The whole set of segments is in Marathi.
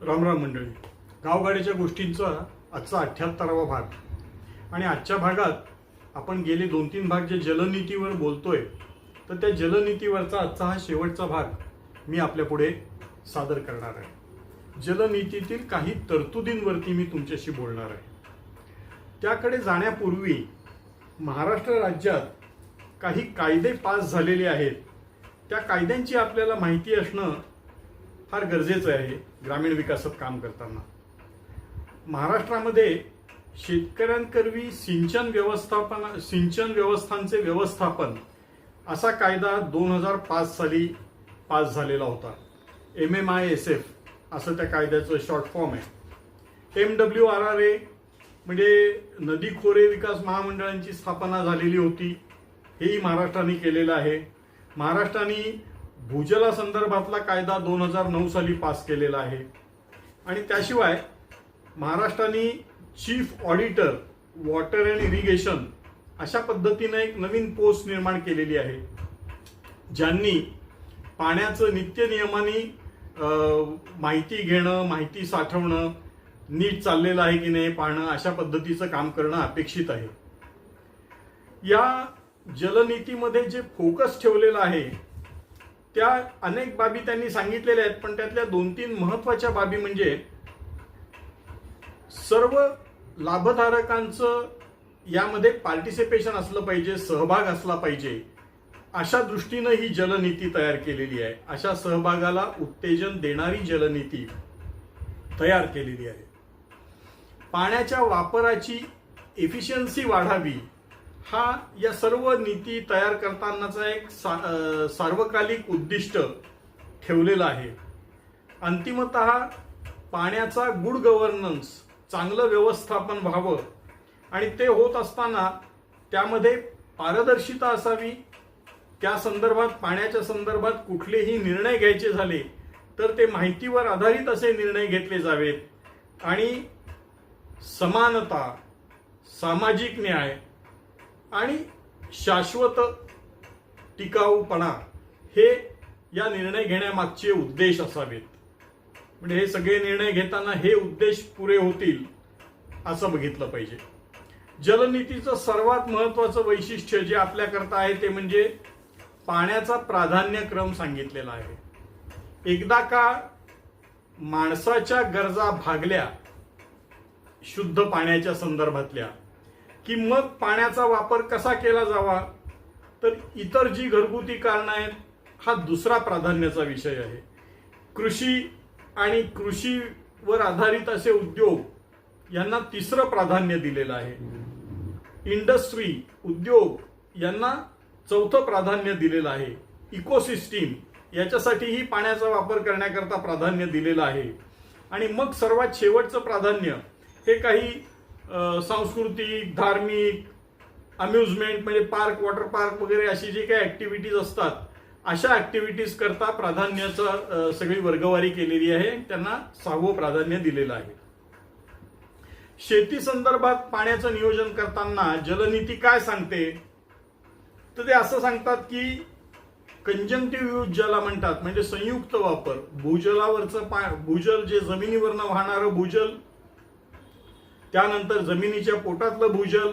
रामराम मंडळी, गावगाड्याच्या गोष्टींचा आजचा 78वा भाग. आणि आजच्या भागात आपण गेले 2-3 भाग जे जलनीतीवर बोलतोय, तर त्या जलनीतीवरचा आजचा हा शेवटचा भाग मी आपल्या पुढे सादर करणार आहे. जलनीतीतील काही तरतुदींवरती मी तुमच्याशी बोलणार आहे. त्याकडे जाण्यापूर्वी महाराष्ट्र राज्यात काही कायदे पास झालेले आहेत. त्या कायद्यांची आपल्याला माहिती असणं फार गरजेचं आहे. ग्रामीण विकासात काम करताना महाराष्ट्रामध्ये शेतकऱ्यांकरवी सिंचन व्यवस्थांचे व्यवस्थापन असा कायदा 2005 साली पास झालेला होता. MMISF असं त्या कायद्याचं शॉर्ट फॉर्म आहे. MWRRA म्हणजे नदी खोरे विकास महामंडळांची स्थापना झालेली होती. हेही महाराष्ट्राने केलेलं आहे. महाराष्ट्राने भूजला संदर्भातला कायदा 2009 साली पास केलेला आहे. आणि त्याशिवाय महाराष्ट्राने chief auditor water and irrigation अशा पद्धतीनं एक नवीन पोस्ट निर्माण केलेली आहे, ज्यांनी पाण्याचं नित्य नियमाने माहिती घेणं, माहिती साठवणं, नीट चाललेलं आहे की नाही पाहणं, अशा पद्धतीचं काम करणं अपेक्षित आहे. या जलनीतीमध्ये जे फोकस ठेवलेलं आहे त्या अनेक बाबी त्यांनी सांगितलेल्या आहेत, पण त्यातल्या 2-3 महत्वाच्या बाबी म्हणजे सर्व लाभधारकांचं यामध्ये पार्टिसिपेशन असलं पाहिजे, सहभाग असला पाहिजे, अशा दृष्टीनं ही जलनीती तयार केलेली आहे. अशा सहभागाला उत्तेजन देणारी जलनीती तयार केलेली आहे. पाण्याच्या वापराची एफिशियन्सी वाढावी हा या सर्व नीती तयार करतानाचा एक सार्वकालिक उद्दिष्ट ठेवलेलं आहे. अंतिमतः पाण्याचा गुड गव्हर्नन्स, चांगलं व्यवस्थापन व्हावं आणि ते होत असताना त्यामध्ये पारदर्शिता असावी. त्या संदर्भात, पाण्याच्या संदर्भात कुठलेही निर्णय घ्यायचे झाले तर ते माहितीवर आधारित असे निर्णय घेतले जावेत आणि समानता, सामाजिक न्याय आणि शाश्वत टिकाऊपणा हे या निर्णय घेण्यामागचे उद्देश असावेत. म्हणजे हे सगळे निर्णय घेताना हे उद्देश पुरे होतील असं बघितलं पाहिजे. जलनीतीचं सर्वात महत्वाचं वैशिष्ट्य जे आपल्याकरता आहे ते म्हणजे पाण्याचा प्राधान्यक्रम सांगितलेला आहे. एकदा का माणसाच्या गरजा भागल्या शुद्ध पाण्याच्या संदर्भातल्या, की मग पाण्याचा वापर कसा केला जावा, तर इतर जी घरगुती कारणं आहेत हा दुसरा प्राधान्याचा विषय आहे. कृषी आणि कृषीवर आधारित असे उद्योग यांना तिसरं प्राधान्य दिलेलं आहे. इंडस्ट्री, उद्योग यांना चौथं प्राधान्य दिलेलं आहे. इकोसिस्टीम याच्यासाठीही पाण्याचा वापर करण्याकरता प्राधान्य दिलेलं आहे. आणि मग सर्वात शेवटचं प्राधान्य हे काही सांस्कृतिक, धार्मिक, अम्युजमेंट म्हणजे पार्क, वॉटर पार्क वगैरे अशी जी काही ऍक्टिव्हिटीज असतात अशा ऍक्टिव्हिटीज करता प्राधान्याचं सगळी वर्गवारी केलेली आहे. त्यांना 6वं प्राधान्य दिलेलं आहे. शेती संदर्भात पाण्याचं नियोजन करताना जलनीती काय सांगते, तर ते असं सांगतात की कंजंक्टिव्ह यूज ज्याला म्हणतात, म्हणजे संयुक्त वापर, भूजलावरचं भूजल जे जमिनीवरनं वाहणारं भूजल, त्यानंतर जमिनीच्या पोटातलं भूजल,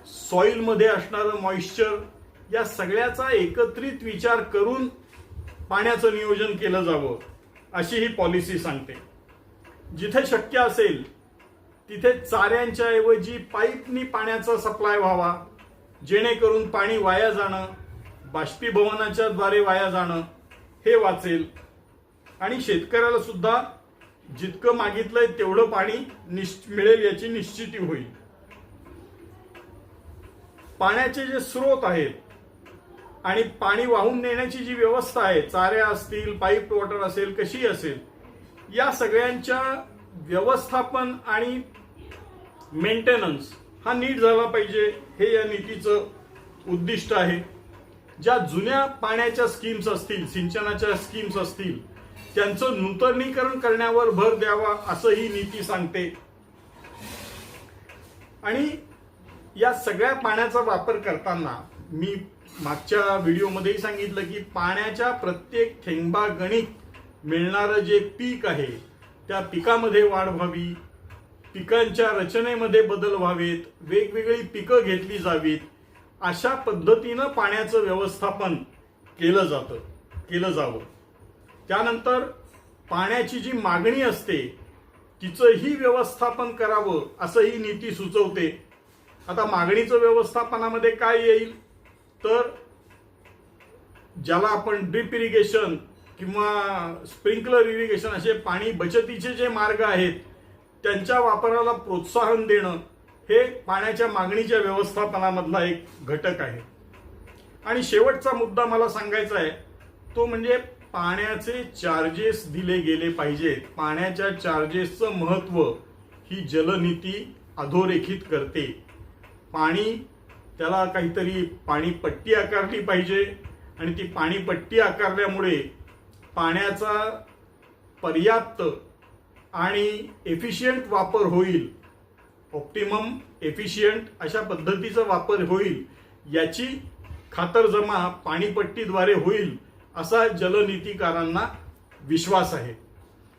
सॉइल मध्ये असणारं मॉइश्चर, या सगळ्याचा एकत्रित विचार करून पाण्याचं नियोजन केलं जावं अशी ही पॉलिसी सांगते. जिथे शक्य असेल तिथे चाऱ्यांच्या ऐवजी पाईपनी पाण्याचा सप्लाय व्हावा, जेणेकरून पाणी वाया जाणं, बाष्पीभवनाच्या द्वारे वाया जाणं हे वाचेल आणि शेतकऱ्याला सुद्धा जितकं मागितलंय तेवढं पाणी मिळेल याची निश्चिती होईल. पाण्याचे जे स्रोत आहेत आणि पाणी वाहून नेण्याची जी व्यवस्था आहे, चाऱ्या असतील, पाईप वॉटर असेल, कशी असेल, या सगळ्यांच्या व्यवस्थापन आणि मेंटेनन्स हा नीट झाला पाहिजे, हे या नीतीचं उद्दिष्ट आहे. ज्या जुन्या पाण्याच्या स्कीम्स असतील, सिंचनाच्या स्कीम्स असतील, त्यांचं नूतनीकरण करण्यावर भर द्यावा असं ही नीती सांगते. आणि या सगळ्या पाण्याचा वापर करताना मी मागच्या व्हिडिओमध्येही सांगितलं की पाण्याच्या प्रत्येक थेंबागणिक मिळणारं जे पीक आहे त्या पिकामध्ये वाढ व्हावी, पिकांच्या रचनेमध्ये बदल व्हावेत, वेगवेगळी पिकं घेतली जावीत, अशा पद्धतीनं पाण्याचं व्यवस्थापन केलं जावं. त्यानंतर पाण्याची जी मागणी असते तिचंही व्यवस्थापन करावं असं ही नीती सुचवते. आता मागणीचं व्यवस्थापनामध्ये काय येईल तर ज्याला आपण ड्रिप इरिगेशन किंवा स्प्रिंकलर इरिगेशन असे पाणी बचतीचे जे मार्ग आहेत त्यांच्या वापराला प्रोत्साहन देणं हे पाण्याच्या मागणीच्या व्यवस्थापनामधला एक घटक आहे. आणि शेवटचा मुद्दा मला सांगायचा आहे तो म्हणजे पाण्याचे चार्जेस दिले गेले पाहिजेत. पाण्याच्या चार्जेसचं महत्त्व ही जलनीती अधोरेखित करते. पाणी त्याला काहीतरी पाणीपट्टी आकारली पाहिजे आणि ती पाणीपट्टी आकारल्यामुळे पाण्याचा पर्याप्त आणि एफिशियंट वापर होईल, ऑप्टिमम एफिशियंट अशा पद्धतीचा वापर होईल याची खातरजमा पाणीपट्टीद्वारे होईल असा जलनीतीकारांना विश्वास आहे.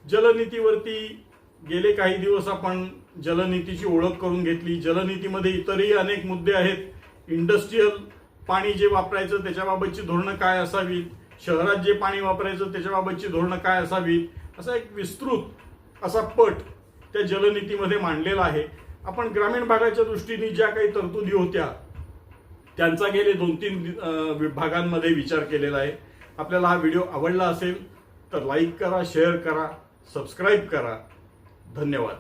जलनीतीवरती गेले काही दिवस आपण जलनीतीची ओळख करून घेतली. जलनीतीमध्ये इतरही अनेक मुद्दे आहेत. इंडस्ट्रीयल पाणी जे वापरायचं त्याच्याबाबतची धोरणं काय असावीत, शहरात जे पाणी वापरायचं त्याच्याबाबतची धोरणं काय असावीत, असा एक विस्तृत असा पट त्या जलनीतीमध्ये मांडलेला आहे. आपण ग्रामीण भागाच्या दृष्टीने ज्या काही तरतुदी होत्या त्यांचा गेले 2-3 भागांमध्ये विचार केलेला आहे. आपल्याला हा व्हिडिओ आवडला असेल तर लाईक करा, शेअर करा, सबस्क्राईब करा. धन्यवाद.